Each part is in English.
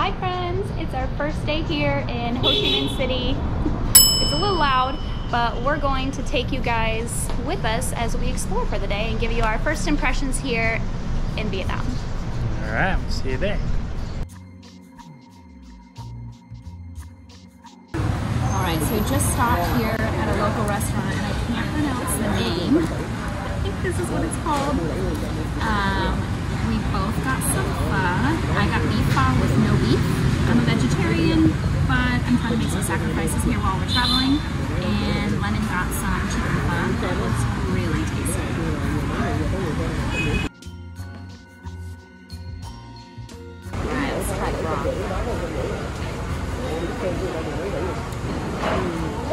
Hi friends, it's our first day here in Ho Chi Minh City. It's a little loud, but we're going to take you guys with us as we explore for the day and give you our first impressions here in Vietnam. All right, we'll see you there. All right, so we just stopped here at a local restaurant and I can't pronounce the name. I think this is what it's called. We both got some pho. I got beef pho with no beef. I'm a vegetarian, but I'm trying to make some sacrifices here while we're traveling. And Lennon got some chicken pho that looks really tasty. Alright, let's try the raw.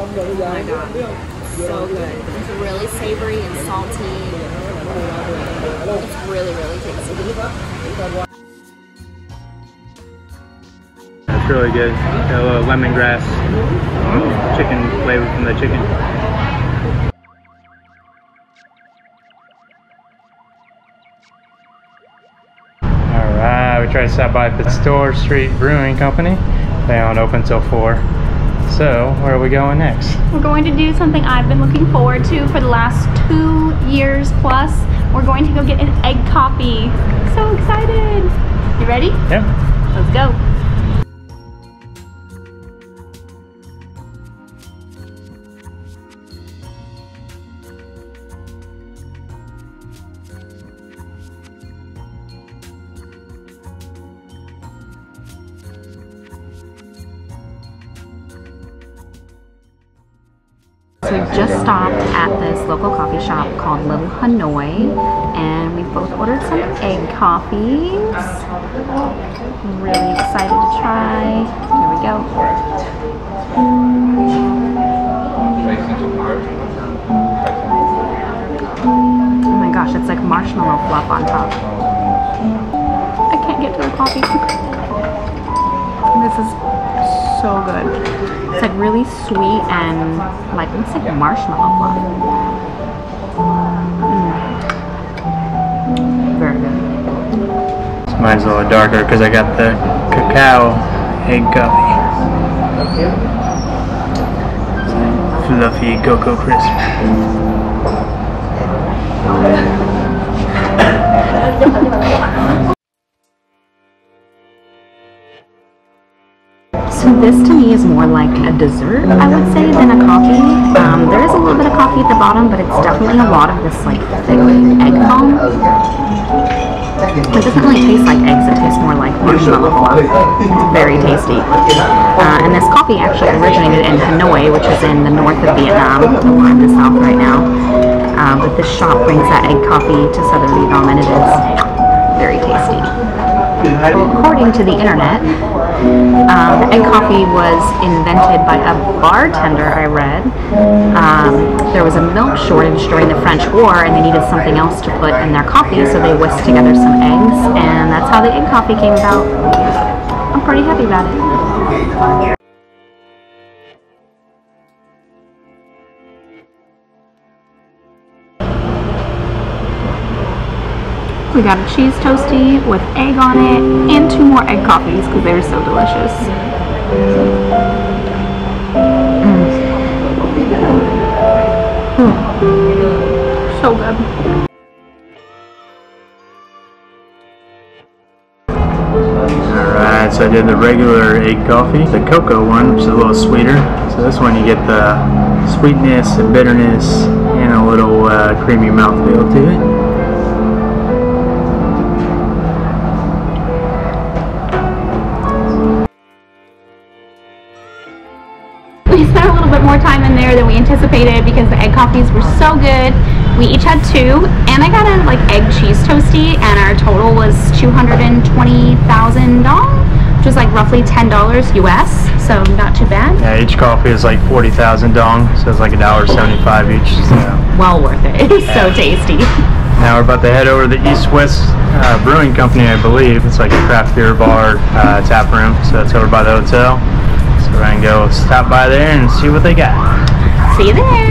Oh my god, so good. It's really savory and salty. It's really, really tasty. That's really good. Got a little lemongrass chicken flavor from the chicken. Alright, we tried to stop by the Store Street Brewing Company. They aren't open till 4. So, where are we going next? We're going to do something I've been looking forward to for the last 2 years plus. We're going to go get an egg coffee. So excited! You ready? Yeah. Let's go. So we just stopped at this local coffee shop called Little Hanoi, and we both ordered some egg coffees. I'm really excited to try. Here we go. Oh my gosh, it's like marshmallow fluff on top. I can't get to the coffee. This is so good. It's like really sweet and like looks like marshmallow fluff. Very good. So mine's a little darker because I got the cacao egg coffee. It's like fluffy Cocoa Crisp. So this to me is more like a dessert, I would say, than a coffee. There is a little bit of coffee at the bottom, but it's definitely a lot of this like thick egg foam. It doesn't really taste like eggs, it tastes more like marshmallow fluff. It's very tasty. And this coffee actually originated in Hanoi, which is in the north of Vietnam. We're in the south right now. But this shop brings that egg coffee to southern Vietnam, and it is very tasty. Well, according to the internet, the egg coffee was invented by a bartender, I read. There was a milk shortage during the French War and they needed something else to put in their coffee, so they whisked together some eggs, and that's how the egg coffee came about. I'm pretty happy about it. We got a cheese toasty with egg on it and 2 more egg coffees because they're so delicious. So good. Alright, so I did the regular egg coffee, the cocoa one, which is a little sweeter. So this one you get the sweetness and bitterness and a little creamy mouthfeel to it. We spent a little bit more time in there than we anticipated because the egg coffees were so good. We each had 2, and I got a like egg cheese toasty, and our total was $220,000, which was like roughly $10 US, so not too bad. Yeah, each coffee is like 40,000 dong, so it's like $1.75 each. So. Well worth it. It's so tasty. Now we're about to head over to the East West Brewing Company, I believe. It's like a craft beer bar tap room, so that's over by the hotel. So we're gonna go stop by there and see what they got. See you there.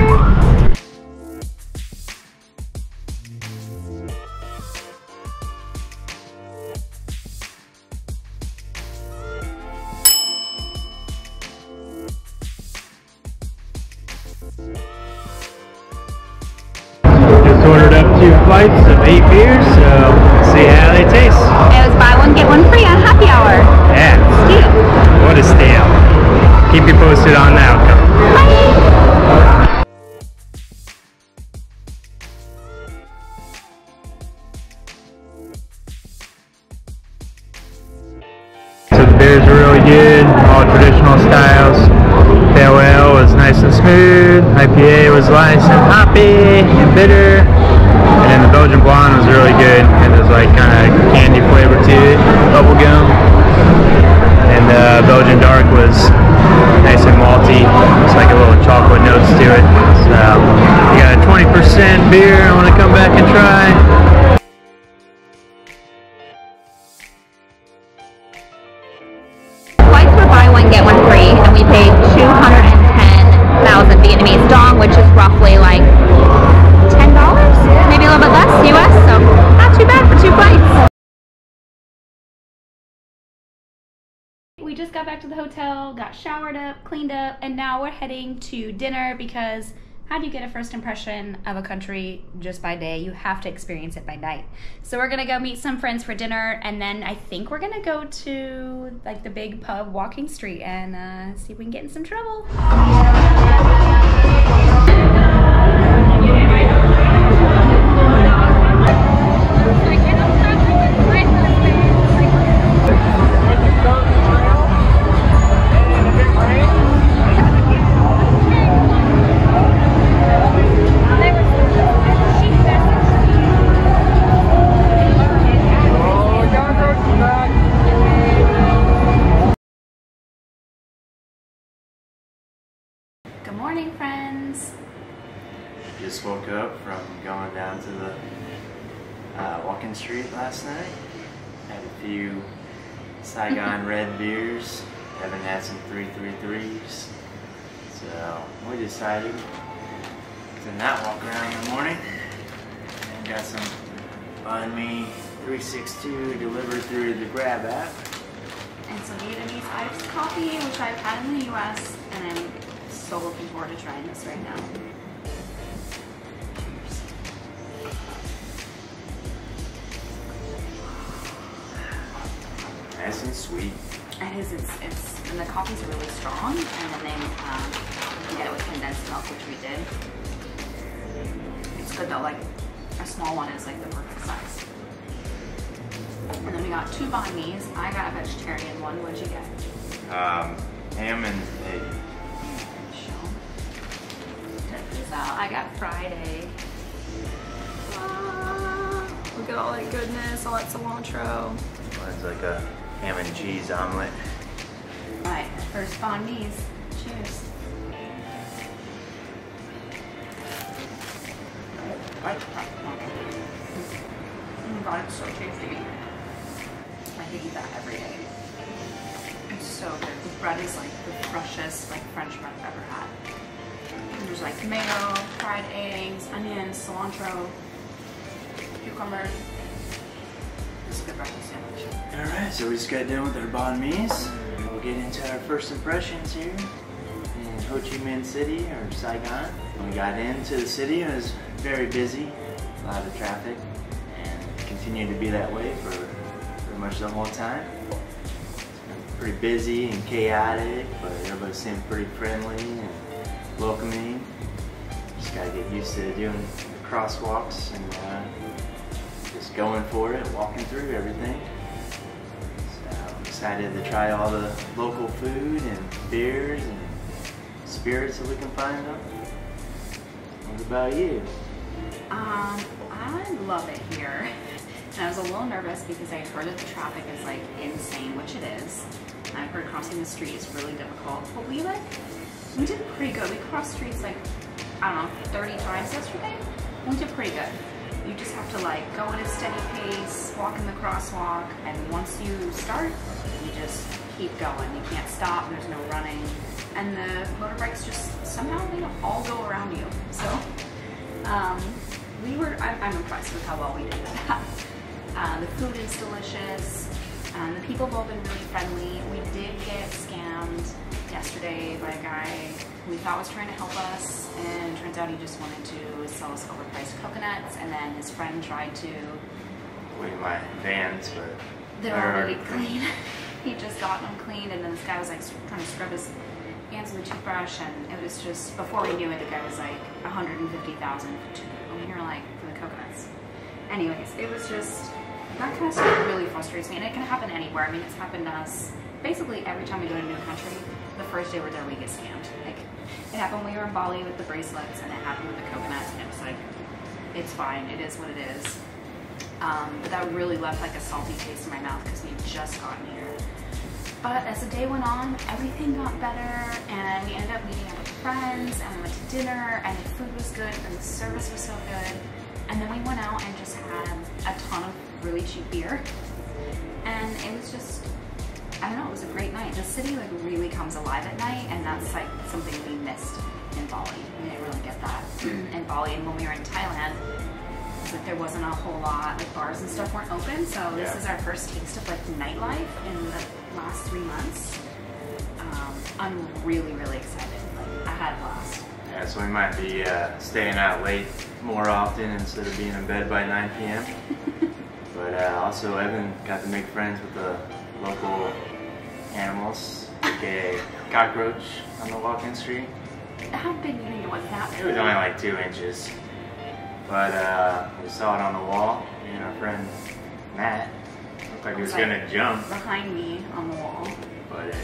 2 flights of 8 beers, so see how they taste. It was buy one, get one free on happy hour. Yeah. Steal. What a steal. Keep you posted on the outcome. Bye. So the beers were really good, all traditional styles. Pale ale was nice and smooth, IPA was nice and hoppy and bitter, and then the Belgian blonde was really good. It was like kind of candy flavor to it, bubble gum. And the Belgian dark was nice and malty, it's like a little chocolate notes to it. So you got a 20% beer I want to come back and try. Get one free, and we paid 210,000 Vietnamese dong, which is roughly like $10, maybe a little bit less US, so not too bad for 2 flights. We just got back to the hotel, got showered up, cleaned up, and now we're heading to dinner because how do you get a first impression of a country just by day? You have to experience it by night. So we're gonna go meet some friends for dinner, and then I think we're gonna go to like the big pub, Walking Street, and see if we can get in some trouble. Good morning, friends. Just woke up from going down to the Walking Street last night. Had a few Saigon red beers. Haven't had some 333s. So we decided to not walk around in the morning. And got some BANH 362 delivered through the Grab app. And some Vietnamese iced coffee, which I've had in the US, and I'm so looking forward to trying this right now. Cheers. Nice and sweet. It is, and the coffee's really strong, and then they you get it with condensed milk, which we did. It's good though, like a small one is like the perfect size. And then we got 2 BANHs. I got a vegetarian one. What'd you get? Ham and egg. Check this out. I got fried egg. Look at all that goodness, all that cilantro. Mine's like a ham and cheese omelet. Alright, first BANHs. Cheers. Oh my god, it's so tasty. I could eat that every day. It's so good. The bread is like the freshest like French bread I've ever had. And there's like tomato, fried eggs, onions, cilantro, cucumber. It's a good breakfast sandwich. Alright, so we just got done with our BANHs. We'll get into our first impressions here in Ho Chi Minh City, or Saigon. When we got into the city, it was very busy, a lot of traffic, and continued to be that way for pretty much the whole time. Pretty busy and chaotic, but everybody seemed pretty friendly and welcoming. Just gotta get used to doing the crosswalks and just going for it, walking through everything. So I'm excited to try all the local food and beers and spirits that we can find them. What about you? I love it here. And I was a little nervous because I heard that the traffic is like insane, which it is. And I heard crossing the street is really difficult. But we did pretty good. We crossed streets like, I don't know, 30 times yesterday. We did pretty good. You just have to like go at a steady pace, walk in the crosswalk, and once you start, you just keep going. You can't stop, there's no running. And the motorbikes just, somehow they all go around you. So, I'm impressed with how well we did that. The food is delicious. The people have all been really friendly. We did get scammed yesterday by a guy who we thought was trying to help us, and turns out he just wanted to sell us overpriced coconuts, and then his friend tried to clean my vans, but they were already clean. He just got them cleaned, and then this guy was like trying to scrub his hands with a toothbrush, and it was just, before we knew it, the guy was like $150,000 over here, like, for the coconuts. Anyways, it was just, that kind of stuff really frustrates me, and it can happen anywhere. I mean, it's happened to us basically every time we go to a new country. The first day we're there, we get scammed. Like, it happened when we were in Bali with the bracelets, and it happened with the coconuts, and it was like, it's fine, it is what it is. But that really left like a salty taste in my mouth because we had just gotten here. But as the day went on, everything got better, and we ended up meeting up with friends, and we went to dinner, and the food was good, and the service was so good. And then we went out and just had a ton of really cheap beer. And it was just, I don't know, it was a great night. The city like really comes alive at night, and that's like something we missed in Bali. We didn't really get that in Bali. And when we were in Thailand, like there wasn't a whole lot, like bars and stuff weren't open, so this is our first taste of like nightlife in the last 3 months. I'm really, really excited. Like, I had a blast. Yeah, so we might be staying out late more often instead of being in bed by 9 p.m. But also Evan got to make friends with the local animals, aka cockroach on the walk-in street. How big do you think it was? That big? It was only like 2 inches. But we saw it on the wall, me and our friend Matt. Looked like it was gonna jump. Behind me on the wall. But it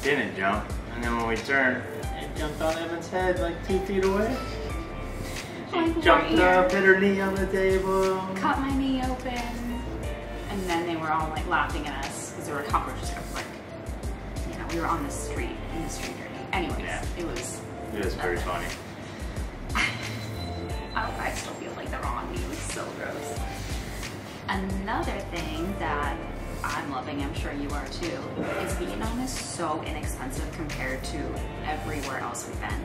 didn't jump. And then when we turned, it jumped on Evan's head like 2 feet away. She jumped up, hit her knee on the table. Cut my knee open. And then they were all like laughing at us because there were cockroaches there. Like, you know, we were on the street, in the street journey. Anyways, yeah. It was pretty funny. I still feel like they're on me. It was so gross. Another thing that I'm loving, I'm sure you are too, is Vietnam is so inexpensive compared to everywhere else we've been.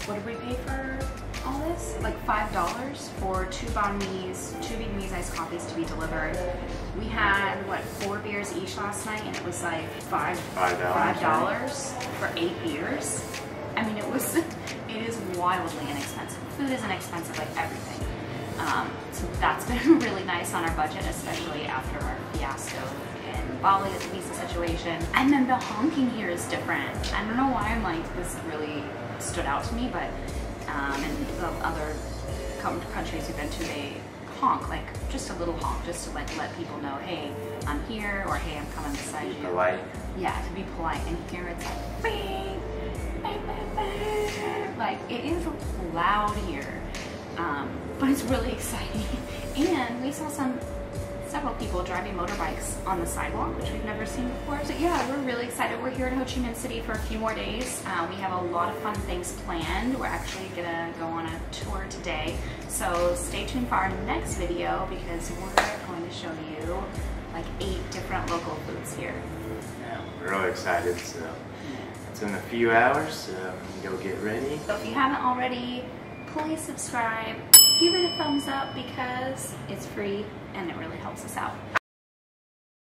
What did we pay for all this? Like $5 for 2 banh mi's, 2 Vietnamese iced coffees to be delivered. We had, what, 4 beers each last night, and it was like $5 for 8 beers. I mean, it is wildly inexpensive. Food is inexpensive, like everything. So that's been really nice on our budget, especially after our fiasco in Bali with the visa situation. And then the honking here is different. I don't know why I'm like, this really stood out to me, but in the other countries we've been to, they honk, like just a little honk, just to like let people know, hey, I'm here, or hey, I'm coming beside you. Polite. Yeah, to be polite. And here it's like, bing, bing, bing, bing. Like, it is loud here, but it's really exciting. And we saw several people driving motorbikes on the sidewalk, which we've never seen before. So yeah, we're really excited. We're here in Ho Chi Minh City for a few more days. We have a lot of fun things planned. We're actually gonna go on a tour today. So stay tuned for our next video because we're going to show you like 8 different local foods here. Yeah, we're really excited. So it's in a few hours, so go get ready. So if you haven't already, please subscribe, give it a thumbs up because it's free and it really helps us out.